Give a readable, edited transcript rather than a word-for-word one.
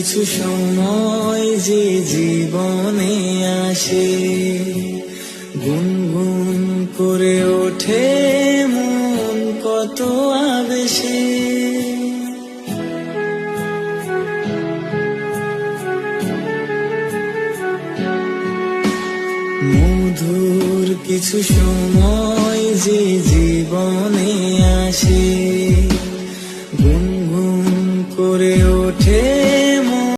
কিছু সময় যে জীবনে আসে, গুনগুন করে ওঠে মন কত আবেশে। মধুর কিছু সময় যে জীবনে আসে, গুনগুন করে ওঠে